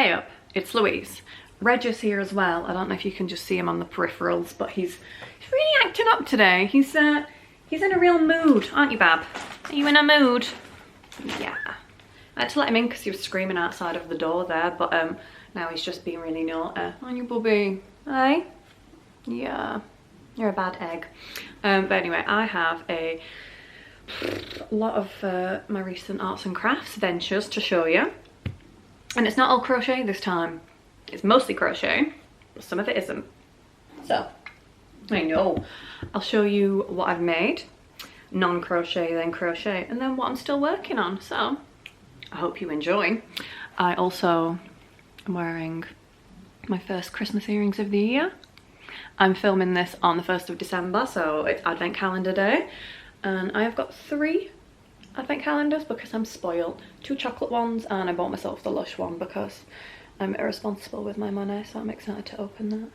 Eyup, it's Louise. Reg is here as well. I don't know if you can just see him on the peripherals, but he's really acting up today. He's in a real mood, aren't you, Bab? Are you in a mood? Yeah. I had to let him in because he was screaming outside of the door there, but now he's just being really naughty. Aren't you, Bubby? Hey? Yeah. You're a bad egg. But anyway, I have a lot of my recent arts and crafts ventures to show you. And it's not all crochet this time. It's mostly crochet, but some of it isn't. So, I know. I'll show you what I've made. Non-crochet, then crochet, and then what I'm still working on. So, I hope you enjoy. I also am wearing my first Christmas earrings of the year. I'm filming this on the 1st of December, so it's Advent Calendar Day. And I have got 3 Advent calendars because I'm spoiled. 2 chocolate ones, and I bought myself the Lush one because I'm irresponsible with my money, so I'm excited to open that.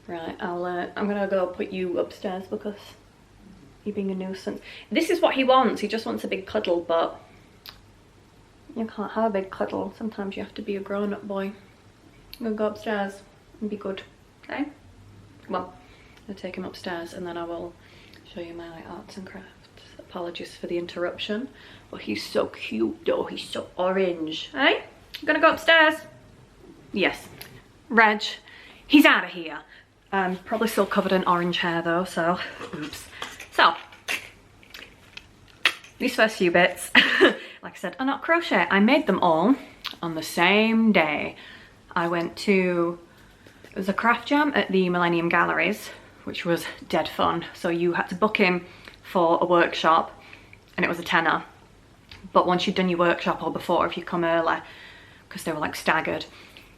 Right, I'm gonna go put you upstairs because you're being a nuisance. This is what he wants. He just wants a big cuddle, but you can't have a big cuddle. Sometimes you have to be a grown-up boy. I'm gonna go upstairs and be good, okay? Well, I'll take him upstairs and then I will show you my arts and crafts. Apologies for the interruption, but he's so cute though. He's so orange. Hey, you gonna go upstairs? Yes. Reg, he's out of here. Probably still covered in orange hair though, so oops. So these first few bits, like I said, are not crochet. I made them all on the same day. I went to, it was a craft jam at the Millennium Galleries, which was dead fun. So you had to book in for a workshop and it was a tenner, but once you'd done your workshop or before, if you come early, because they were like staggered,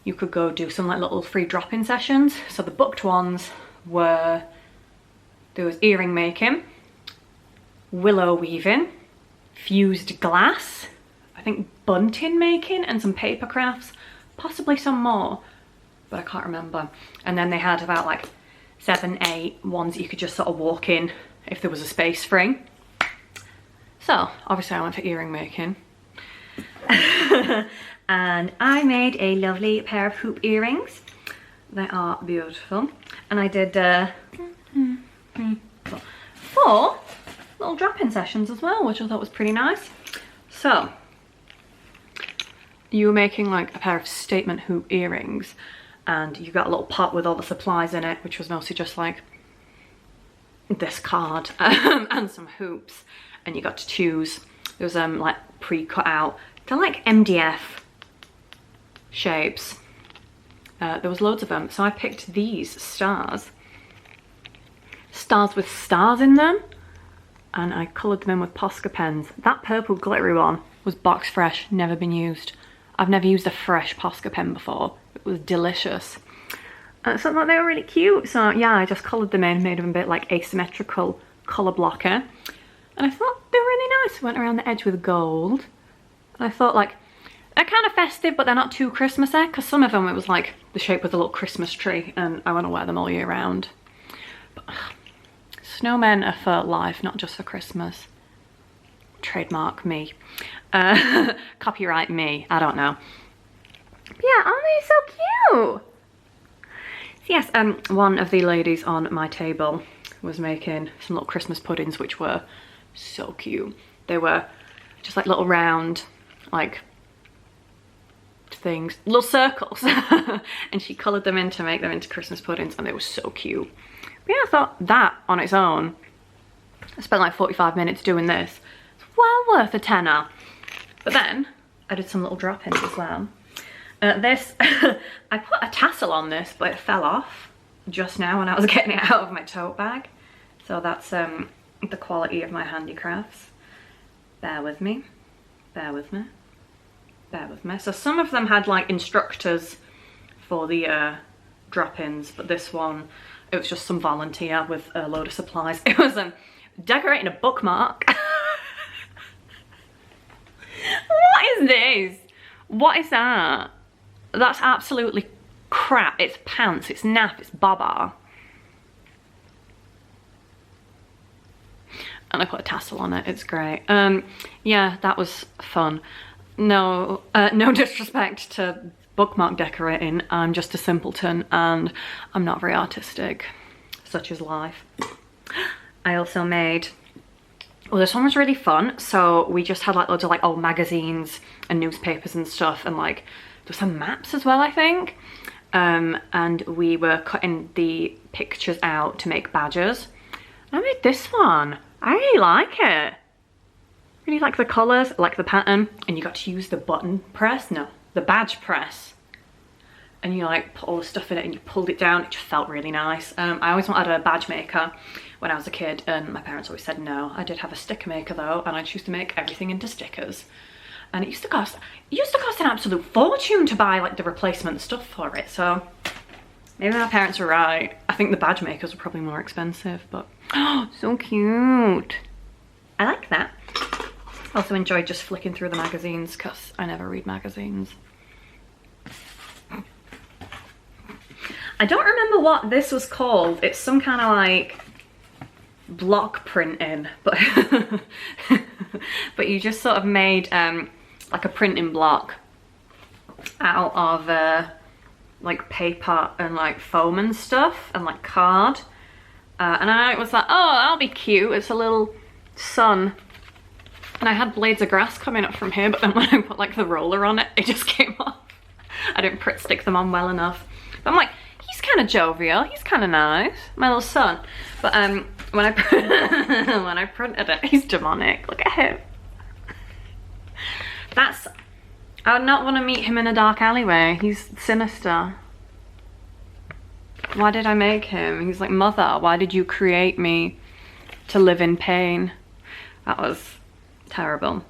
you could go do some like little free drop-in sessions. So the booked ones were, there was earring making, willow weaving, fused glass, I think bunting making, and some paper crafts, possibly some more, but I can't remember. And then they had about like 7, 8 ones that you could just sort of walk in if there was a space free. So obviously I went for earring making. And I made a lovely pair of hoop earrings. They are beautiful. And I did 4 little drop-in sessions as well, which I thought was pretty nice. So you were making like a pair of statement hoop earrings, and you got a little pot with all the supplies in it, which was mostly just like this card and some hoops, and you got to choose. There was like pre-cut out, they're like MDF shapes. There was loads of them, so I picked these stars with stars in them, and I coloured them in with Posca pens. That purple glittery one was box fresh, never been used. I've never used a fresh Posca pen before. It was delicious. So I thought they were really cute, so yeah, I just coloured them in, made them a bit like asymmetrical colour blocker, and I thought they were really nice. Went around the edge with gold, and I thought like, they're kind of festive, but they're not too Christmassy, because some of them it was like the shape with a little Christmas tree, and I want to wear them all year round. But snowmen are for life, not just for Christmas. Trademark me. Copyright me, I don't know. But yeah, aren't they so cute? So yes, one of the ladies on my table was making some little Christmas puddings, which were so cute. They were just like little round, like things, little circles, and she coloured them in to make them into Christmas puddings, and they were so cute. But yeah, I thought that on its own, I spent like 45 minutes doing this. It's well worth a tenner. But then I did some little drop-ins as well. This, I put a tassel on this, but it fell off just now when I was getting it out of my tote bag. So that's the quality of my handicrafts. Bear with me, bear with me, bear with me. So some of them had like instructors for the drop-ins, but this one, it was just some volunteer with a load of supplies. It was decorating a bookmark. What is this? What is that? That's absolutely crap. It's pants, it's naff, it's baba. And I put a tassel on it, it's great. Yeah, that was fun. No disrespect to bookmark decorating. I'm just a simpleton and I'm not very artistic. Such is life. I also made, well, this one was really fun. So we just had like loads of like old magazines and newspapers and stuff, and like there were some maps as well, I think. And we were cutting the pictures out to make badges. I made this one. I really like it. Really like the colours, like the pattern, and you got to use the button press, no, the badge press. And you like put all the stuff in it and you pulled it down. It just felt really nice. I always wanted a badge maker when I was a kid, and my parents always said no. I did have a sticker maker though, and I used to make everything into stickers. And it used to cost an absolute fortune to buy like the replacement stuff for it. So maybe my parents were right. I think the badge makers were probably more expensive, but oh, so cute. I like that. Also enjoyed just flicking through the magazines because I never read magazines. I don't remember what this was called. It's some kind of like block printing, but but you just sort of made like a printing block out of like paper and like foam and stuff and like card. And I was like, oh, that'll be cute. It's a little sun. And I had blades of grass coming up from here, but then when I put like the roller on it, it just came off. I didn't stick them on well enough. But I'm like, he's kind of jovial. He's kind of nice, my little son. But when I when I printed it, he's demonic. Look at him. I would not want to meet him in a dark alleyway. He's sinister. Why did I make him? He's like, mother, why did you create me to live in pain? That was terrible.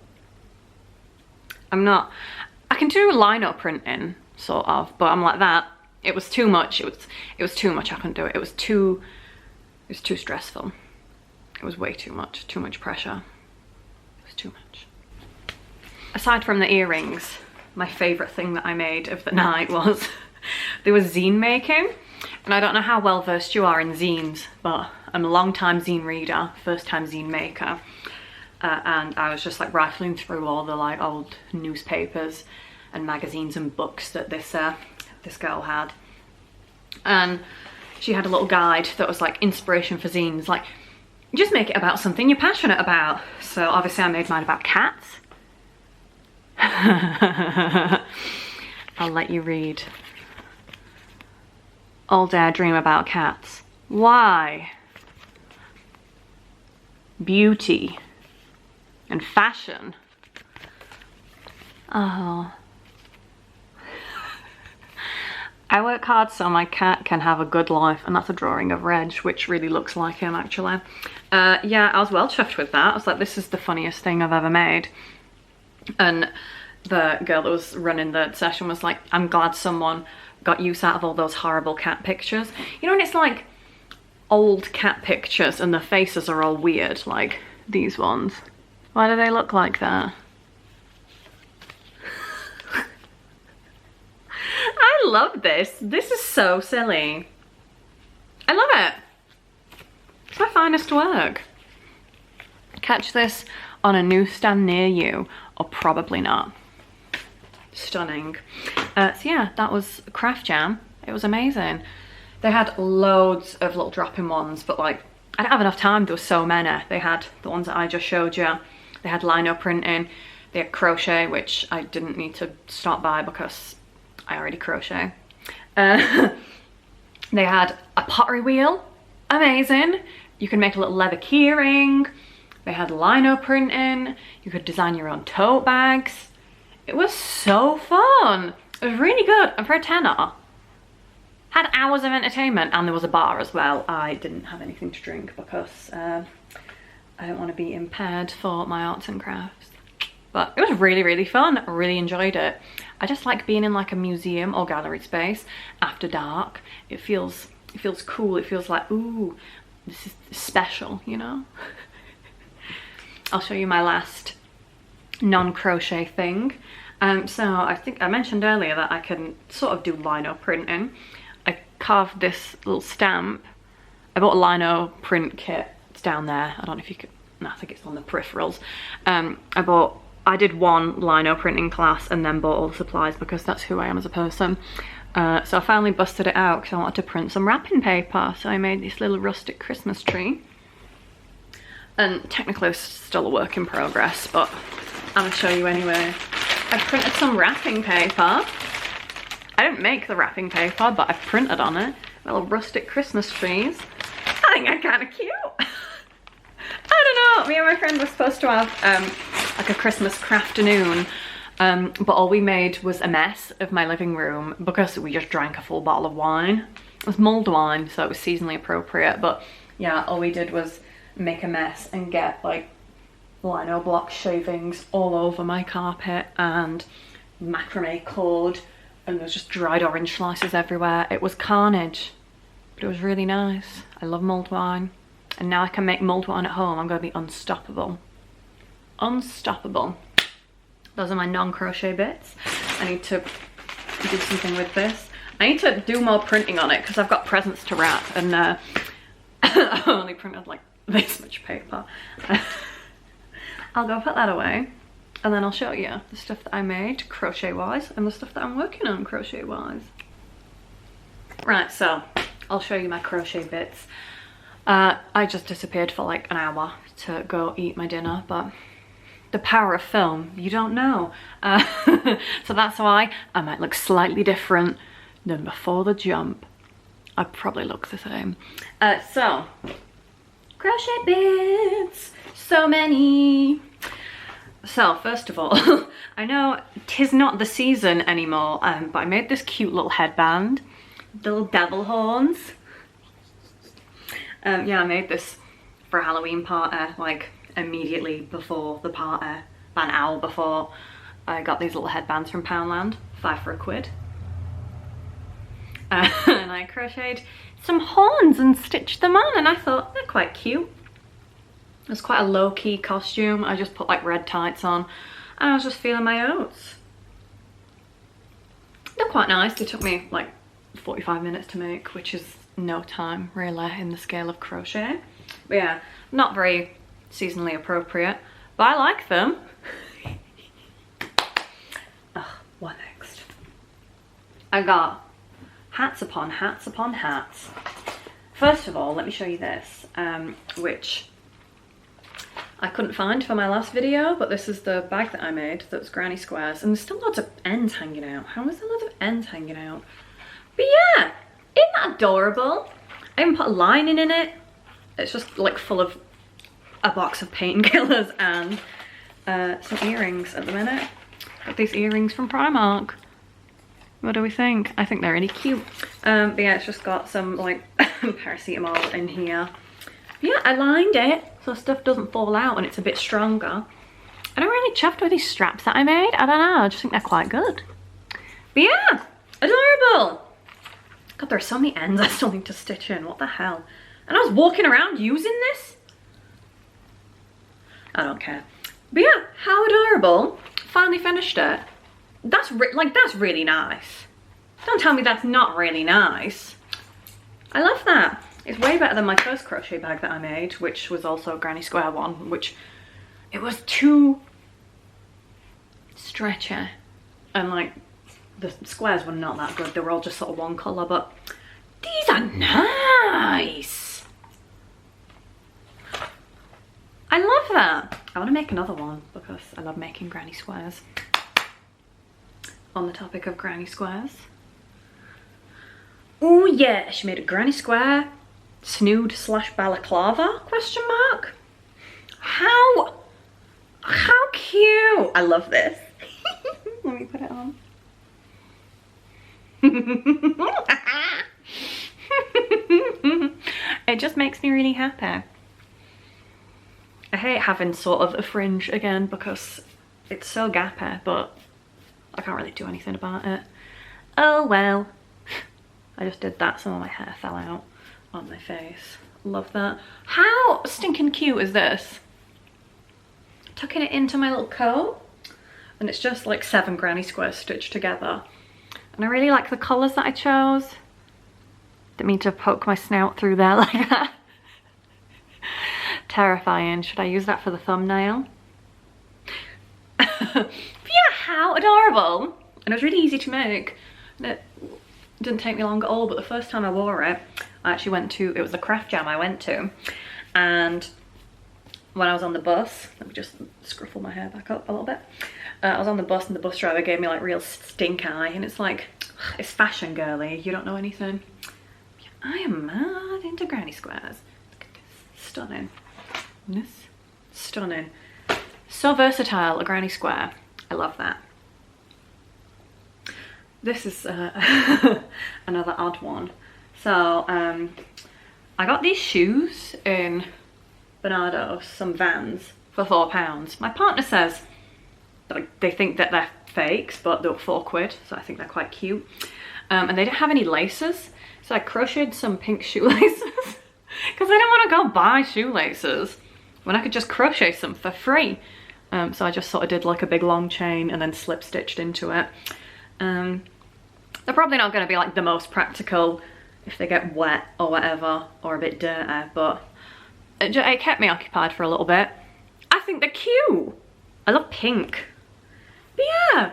I can do lino printing, sort of, but I'm like that. It was too much. It was too much. I couldn't do it. It was too stressful. It was way too much pressure. It was too much. Aside from the earrings, my favorite thing that I made of the night was there was zine making. And I don't know how well versed you are in zines, but I'm a long time zine reader, first time zine maker. And I was just like rifling through all the like old newspapers and magazines and books that this girl had. And she had a little guide that was like inspiration for zines, like just make it about something you're passionate about. So obviously I made mine about cats. I'll let you read. All day I dream about cats. Why? Beauty and fashion. Oh. I work hard so my cat can have a good life, and that's a drawing of Reg, which really looks like him actually. Yeah, I was well chuffed with that. I was like, this is the funniest thing I've ever made. And the girl that was running the session was like, I'm glad someone got use out of all those horrible cat pictures. You know, and it's like old cat pictures and the faces are all weird, like these ones. Why do they look like that? I love this. This is so silly. I love it. It's my finest work. Catch this on a newsstand near you, or probably not. Stunning. So yeah, that was Craft Jam. It was amazing. They had loads of little drop-in ones, but like, I don't have enough time. There were so many. They had the ones that I just showed you. They had lino printing. They had crochet, which I didn't need to stop by because I already crochet. They had a pottery wheel. Amazing. You can make a little leather keyring. They had lino printing. You could design your own tote bags. It was so fun. It was really good. And for a tenner, had hours of entertainment, and there was a bar as well. I didn't have anything to drink because I don't want to be impaired for my arts and crafts. But it was really, really fun. I really enjoyed it. I just like being in like a museum or gallery space after dark. It feels cool. It feels like, ooh, this is special, you know? I'll show you my last non-crochet thing. So I think I mentioned earlier that I can sort of do lino printing. I carved this little stamp. I bought a lino print kit. It's down there. I don't know if you could, no, I think it's on the peripherals. I bought I did one lino printing class and then bought all the supplies because that's who I am as a person. So I finally busted it out because I wanted to print some wrapping paper. So I made this little rustic Christmas tree. And technically it's still a work in progress, but I'm gonna show you anyway. I printed some wrapping paper. I didn't make the wrapping paper, but I printed on it. Little rustic Christmas trees. I think they're kind of cute. I don't know, me and my friend were supposed to have like a Christmas crafternoon, but all we made was a mess of my living room because we just drank a full bottle of wine. It was mulled wine, so it was seasonally appropriate, but yeah, all we did was make a mess and get like lino block shavings all over my carpet and macrame cord, and there's just dried orange slices everywhere. It was carnage, but it was really nice. I love mulled wine. And now I can make mulled wine at home. I'm going to be unstoppable. Unstoppable. Those are my non-crochet bits. I need to do something with this. I need to do more printing on it because I've got presents to wrap, and I only printed like this much paper. I'll go put that away and then I'll show you the stuff that I made crochet-wise and the stuff that I'm working on crochet-wise. Right, so I'll show you my crochet bits. I just disappeared for like an hour to go eat my dinner, but the power of film, you don't know. So that's why I might look slightly different than before the jump. I probably look the same. So, crochet bits, so many. So first of all, I know 'tis not the season anymore, but I made this cute little headband, the little devil horns. Yeah, I made this for a Halloween party, like immediately before the party, about an hour before. I got these little headbands from Poundland, 5 for £1. And I crocheted some horns and stitched them on, and I thought they're quite cute. It was quite a low-key costume. I just put like red tights on and I was just feeling my oats. They're quite nice. They took me like 45 minutes to make, which is no time really in the scale of crochet. But yeah, not very seasonally appropriate, but I like them. What next? I got hats upon hats upon hats. First of all, let me show you this, which I couldn't find for my last video, but this is the bag that I made that's granny squares, and there's still lots of ends hanging out. How is there lots of ends hanging out? But yeah, isn't that adorable? I even put a lining in it. It's just like full of a box of painkillers and some earrings at the minute. Got these earrings from Primark. What do we think? I think they're really cute. But yeah, it's just got some like paracetamol in here. But yeah, I lined it so stuff doesn't fall out and it's a bit stronger. And I'm really chuffed with these straps that I made. I don't know, I just think they're quite good. But yeah, adorable. God, there are so many ends I still need to stitch in. What the hell? And I was walking around using this. I don't care. But yeah, how adorable. Finally finished it. That's really nice. Don't tell me that's not really nice. I love that. It's way better than my first crochet bag that I made, which was also a granny square one, which it was too stretchy. And like, the squares were not that good. They were all just sort of one colour, but these are nice. I love that. I want to make another one because I love making granny squares. On the topic of granny squares. Oh yeah, she made a granny square snood / balaclava ? How cute. I love this. Let me put it on. It just makes me really happy. I hate having sort of a fringe again because it's so gappy, but I can't really do anything about it. Oh well. I just did that, some of my hair fell out on my face. Love that. How stinking cute is this? Tucking it into my little coat, and it's just like 7 granny squares stitched together. And I really like the colours that I chose. Didn't mean to poke my snout through there like that. Terrifying. Should I use that for the thumbnail? But yeah, how adorable. And it was really easy to make. And it didn't take me long at all, but the first time I wore it, I actually went to, it was a craft jam I went to. And when I was on the bus, let me just scruffle my hair back up a little bit. I was on the bus and the bus driver gave me like real stink eye, and it's like, it's fashion girly, you don't know anything. I am mad into granny squares. Look at this, stunning. This, stunning. So versatile, a granny square. I love that. This is another odd one. So I got these shoes in Barnardo's, some Vans, for £4. My partner says like they think that they're fakes, but they were £4, so I think they're quite cute. And they didn't have any laces, so I crocheted some pink shoelaces because I didn't want to go buy shoelaces when I could just crochet some for free. So I just sort of did like a big long chain and then slip stitched into it. They're probably not going to be like the most practical if they get wet or whatever, or a bit dirty, but it kept me occupied for a little bit. I think they're cute. I love pink. But yeah,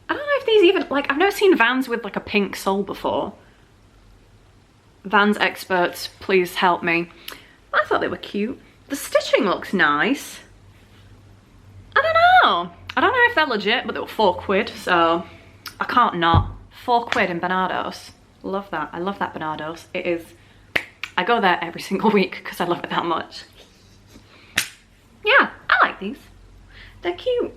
I don't know if these even, like, I've never seen Vans with like a pink sole before. Vans experts, please help me. I thought they were cute. The stitching looks nice. I don't know. I don't know if they're legit, but they were £4, so I can't not. £4 in Barnardo's. Love that. I love that Barnardo's. It is, I go there every single week because I love it that much. Yeah, I like these. They're cute.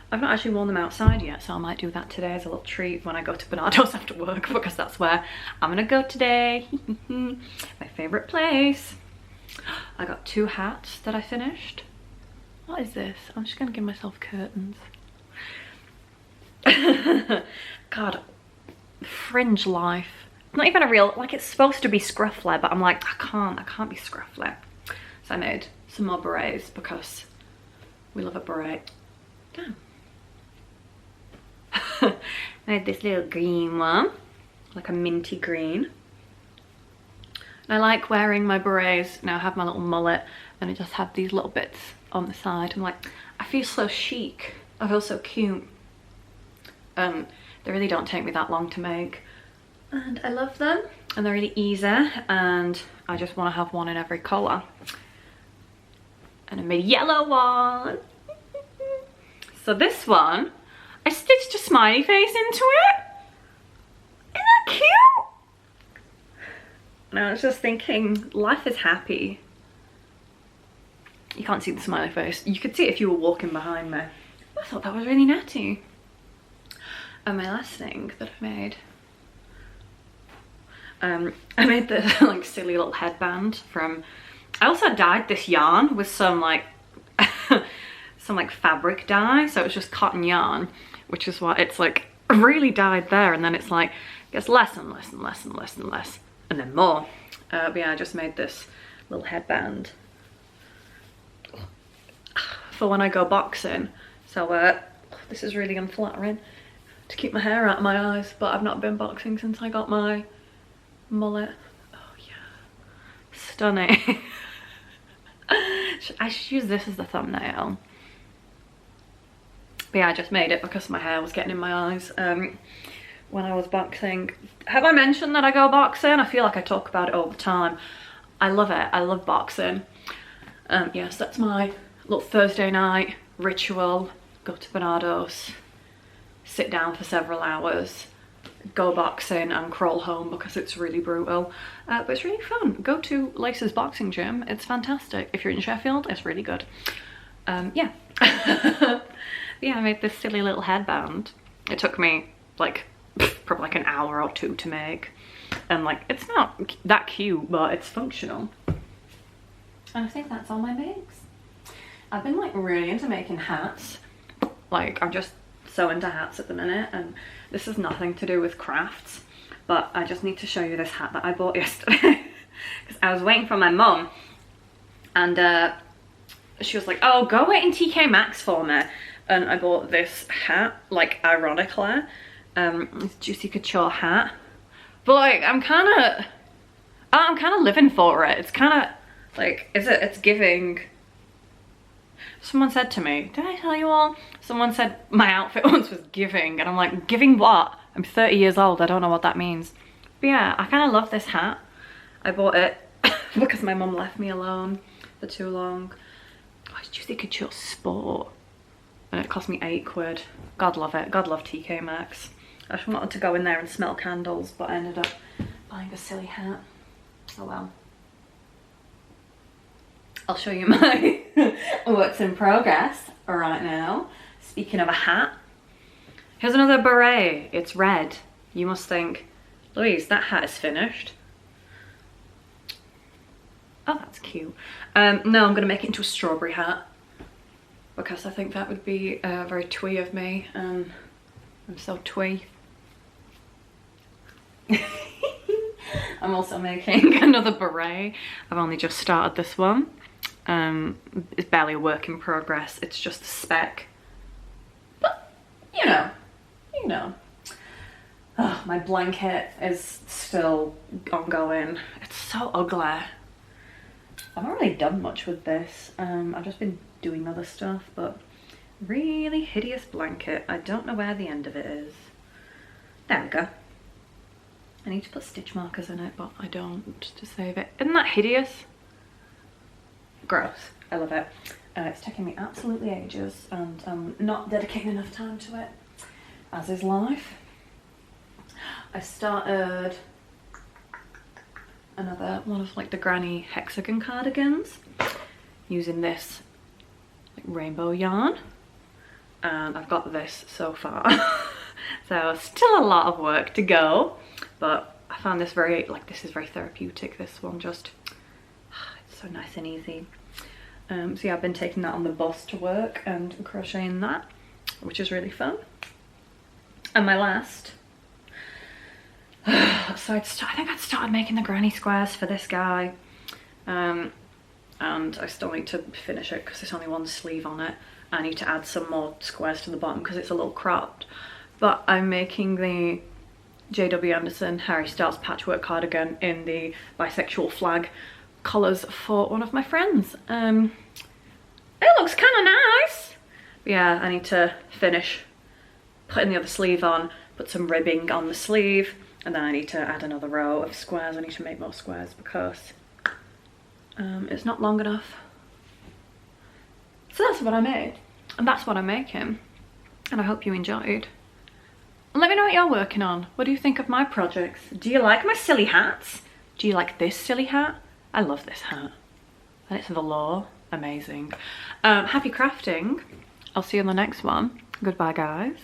I've not actually worn them outside yet, so I might do that today as a little treat when I go to Barnardo's after work, because that's where I'm gonna go today. My favorite place. I got 2 hats that I finished. What is this? I'm just gonna give myself curtains. God, fringe life. Not even a real, like, it's supposed to be scruffly, but I'm like, I can't be scruffly. So I made some more berets because we love a beret. Damn. I made this little green one, like a minty green. And I like wearing my berets. Now I have my little mullet and I just have these little bits on the side. I'm like, I feel so chic. I feel so cute. They really don't take me that long to make. And I love them. And they're really easy. And I just want to have one in every colour. And I made a yellow one. So this one, I stitched a smiley face into it. Isn't that cute? And I was just thinking, life is happy. You can't see the smiley face. You could see it if you were walking behind me. I thought that was really natty. And my last thing that I made this like silly little headband from, I also dyed this yarn with some like some like fabric dye, so it was just cotton yarn, which is why it's like really dyed there, and then it's like gets less and less and less and less and less, and then more. But yeah, I just made this little headband for when I go boxing. So this is really unflattering to keep my hair out of my eyes, but I've not been boxing since I got my mullet. Oh yeah, stunning. I should use this as the thumbnail. But yeah, I just made it because my hair was getting in my eyes when I was boxing. Have I mentioned that I go boxing? I feel like I talk about it all the time. I love it. I love boxing. Yes, that's my little Thursday night ritual. Go to Barnardo's, sit down for several hours, go boxing and crawl home because it's really brutal. But it's really fun. Go to Lace's boxing gym. It's fantastic. If you're in Sheffield, it's really good. Yeah. Yeah, I made this silly little headband. It took me like probably like an hour or 2 to make. And like, it's not that cute, but it's functional. And I think that's all my makes. I've been like really into making hats. Like, I'm just so into hats at the minute, and this has nothing to do with crafts, but I just need to show you this hat that I bought yesterday. Because I was waiting for my mum, and she was like, oh, go wait in TK Maxx for me. And I bought this hat, like, ironically, this Juicy Couture hat. But like, I'm kind of living for it. It's kind of like, it's giving Someone said to me, did I tell you all? Someone said my outfit once was giving, and I'm like, giving what? I'm 30 years old, I don't know what that means. But yeah, I kind of love this hat. I bought it because my mum left me alone for too long. Oh, it's Juicy Couture Sport. And it cost me £8. God love it. God love TK Maxx. I just wanted to go in there and smell candles, but I ended up buying a silly hat. Oh well. I'll show you my works in progress right now. Speaking of a hat, here's another beret. It's red. You must think, Louise, that hat is finished. Oh, that's cute. No, I'm gonna make it into a strawberry hat because I think that would be very twee of me. I'm so twee. I'm also making another beret. I've only just started this one. It's barely a work in progress. It's just a spec. But, you know. Oh, my blanket is still ongoing. It's so ugly. I've not really done much with this. I've just been doing other stuff, but really hideous blanket. I don't know where the end of it is. There we go. I need to put stitch markers in it, but I don't to save it. Isn't that hideous? Gross. I love it. It's taking me absolutely ages, and I'm not dedicating enough time to it, as is life. I started another one of like the granny hexagon cardigans using this like rainbow yarn, and I've got this so far. So still a lot of work to go, but I found this very, like, this is very therapeutic, this one. Just, it's so nice and easy. So yeah, I've been taking that on the bus to work and crocheting that, which is really fun. And my last, so I think I'd started making the granny squares for this guy, and I still need to finish it because there's only one sleeve on it. I need to add some more squares to the bottom because it's a little cropped. But I'm making the J.W. Anderson Harry Styles patchwork cardigan in the bisexual flag colours for one of my friends. It looks kind of nice. But yeah, I need to finish putting the other sleeve on, put some ribbing on the sleeve, and then I need to add another row of squares. I need to make more squares because it's not long enough. So that's what I made, and that's what I'm making, and I hope you enjoyed. Let me know what you're working on. What do you think of my projects? Do you like my silly hats? Do you like this silly hat? I love this hat. And it's velour. Amazing. Happy crafting. I'll see you in the next one. Goodbye, guys.